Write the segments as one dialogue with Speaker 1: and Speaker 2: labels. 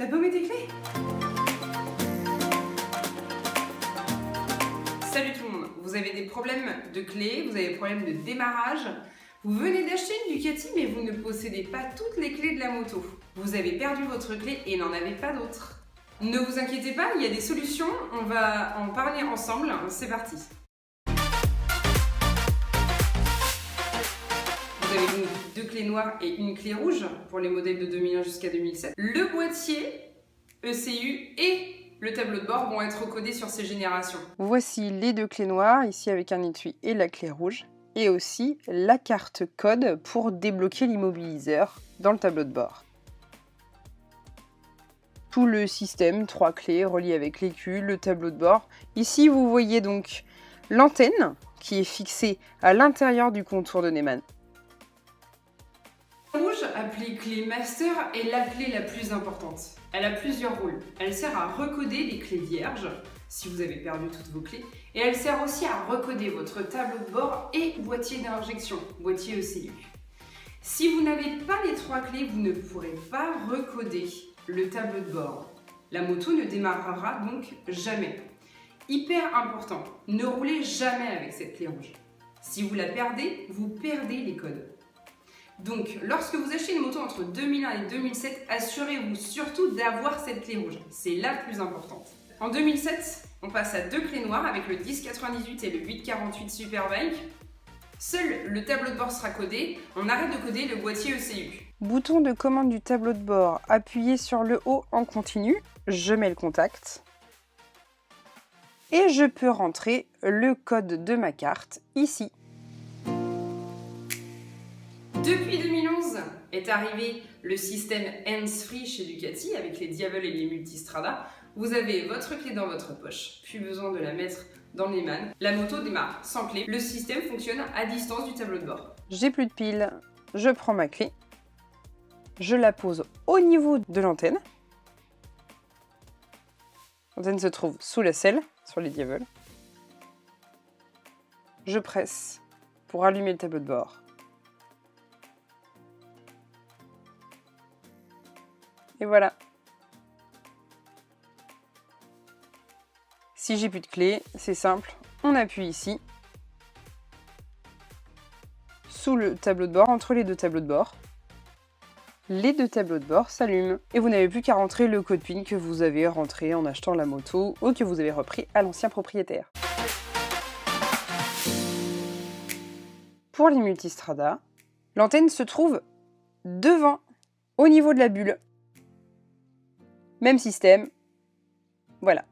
Speaker 1: T'as paumé tes clés? Salut tout le monde, vous avez des problèmes de clés, vous avez des problèmes de démarrage, vous venez d'acheter une Ducati mais vous ne possédez pas toutes les clés de la moto. Vous avez perdu votre clé et n'en avez pas d'autres. Ne vous inquiétez pas, il y a des solutions, on va en parler ensemble, c'est parti. Vous avez donc 2 clés noires et une clé rouge pour les modèles de 2001 jusqu'à 2007. Le boîtier ECU et le tableau de bord vont être codés sur ces générations. Voici les 2 clés noires, ici avec un étui et la clé rouge. Et aussi la carte code pour débloquer l'immobiliseur dans le tableau de bord. Tout le système, 3 clés reliées avec l'écu, le tableau de bord. Ici, vous voyez donc l'antenne qui est fixée à l'intérieur du contour de Neumann. La rouge, appelée clé master, est la clé la plus importante. Elle a plusieurs rôles. Elle sert à recoder les clés vierges, si vous avez perdu toutes vos clés, et elle sert aussi à recoder votre tableau de bord et boîtier d'injection, boîtier ECU. Si vous n'avez pas les 3 clés, vous ne pourrez pas recoder le tableau de bord. La moto ne démarrera donc jamais. Hyper important, ne roulez jamais avec cette clé rouge. Si vous la perdez, vous perdez les codes. Donc, lorsque vous achetez une moto entre 2001 et 2007, assurez-vous surtout d'avoir cette clé rouge. C'est la plus importante. En 2007, on passe à 2 clés noires avec le 1098 et le 848 Superbike. Seul le tableau de bord sera codé. On arrête de coder le boîtier ECU. Bouton de commande du tableau de bord, appuyez sur le haut en continu. Je mets le contact. Et je peux rentrer le code de ma carte ici. Depuis 2011 est arrivé le système hands-free chez Ducati avec les Diavel et les Multistrada. Vous avez votre clé dans votre poche, plus besoin de la mettre dans les mannes. La moto démarre sans clé. Le système fonctionne à distance du tableau de bord. J'ai plus de piles, je prends ma clé, je la pose au niveau de l'antenne. L'antenne se trouve sous la selle, sur les Diavel. Je presse pour allumer le tableau de bord. Et voilà. Si j'ai plus de clé, c'est simple, on appuie ici, sous le tableau de bord, entre les 2 tableaux de bord. Les 2 tableaux de bord s'allument et vous n'avez plus qu'à rentrer le code PIN que vous avez rentré en achetant la moto ou que vous avez repris à l'ancien propriétaire. Pour les Multistrada, l'antenne se trouve devant, au niveau de la bulle. Même système, voilà.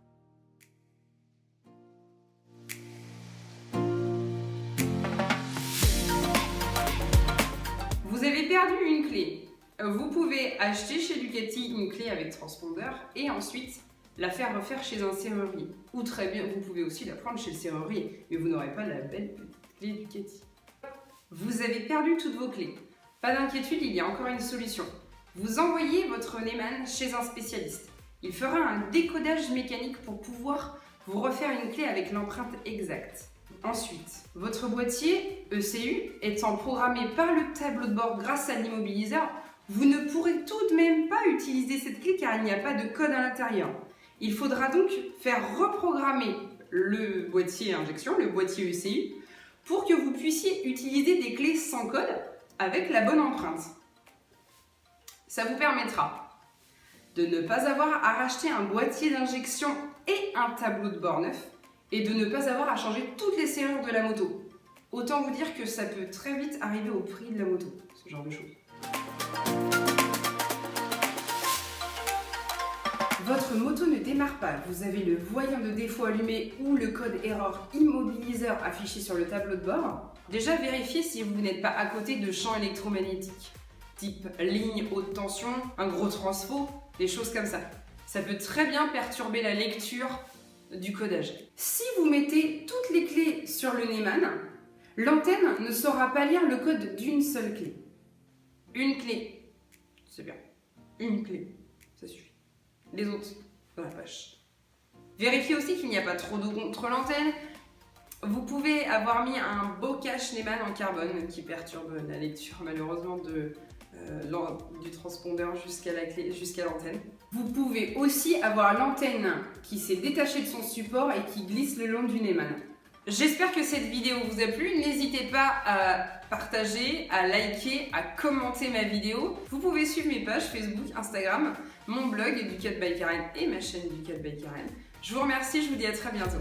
Speaker 1: Vous avez perdu une clé. Vous pouvez acheter chez Ducati une clé avec transpondeur et ensuite la faire refaire chez un serrurier. Ou très bien, vous pouvez aussi la prendre chez le serrurier, mais vous n'aurez pas la belle petite clé Ducati. Vous avez perdu toutes vos clés. Pas d'inquiétude, il y a encore une solution. Vous envoyez votre Neumann chez un spécialiste. Il fera un décodage mécanique pour pouvoir vous refaire une clé avec l'empreinte exacte. Ensuite, votre boîtier ECU étant programmé par le tableau de bord grâce à l'immobiliseur, vous ne pourrez tout de même pas utiliser cette clé car il n'y a pas de code à l'intérieur. Il faudra donc faire reprogrammer le boîtier injection, le boîtier ECU, pour que vous puissiez utiliser des clés sans code avec la bonne empreinte. Ça vous permettra de ne pas avoir à racheter un boîtier d'injection et un tableau de bord neuf et de ne pas avoir à changer toutes les serrures de la moto. Autant vous dire que ça peut très vite arriver au prix de la moto, ce genre de choses. Votre moto ne démarre pas, vous avez le voyant de défaut allumé ou le code erreur immobiliseur affiché sur le tableau de bord. Déjà vérifiez si vous n'êtes pas à côté de champs électromagnétiques, type ligne haute tension, un gros transfo, des choses comme ça. Ça peut très bien perturber la lecture du codage. Si vous mettez toutes les clés sur le Neumann, l'antenne ne saura pas lire le code d'une seule clé. Une clé, c'est bien. Une clé, ça suffit. Les autres, dans la poche. Vérifiez aussi qu'il n'y a pas trop d'eau contre l'antenne. Vous pouvez avoir mis un beau cache Neumann en carbone qui perturbe la lecture malheureusement du transpondeur jusqu'à la clé, jusqu'à l'antenne. Vous pouvez aussi avoir l'antenne qui s'est détachée de son support et qui glisse le long du Neumann. J'espère que cette vidéo vous a plu. N'hésitez pas à partager, à liker, à commenter ma vidéo. Vous pouvez suivre mes pages Facebook, Instagram, mon blog Educate by Karen et ma chaîne Educate by Karen. Je vous remercie, je vous dis à très bientôt.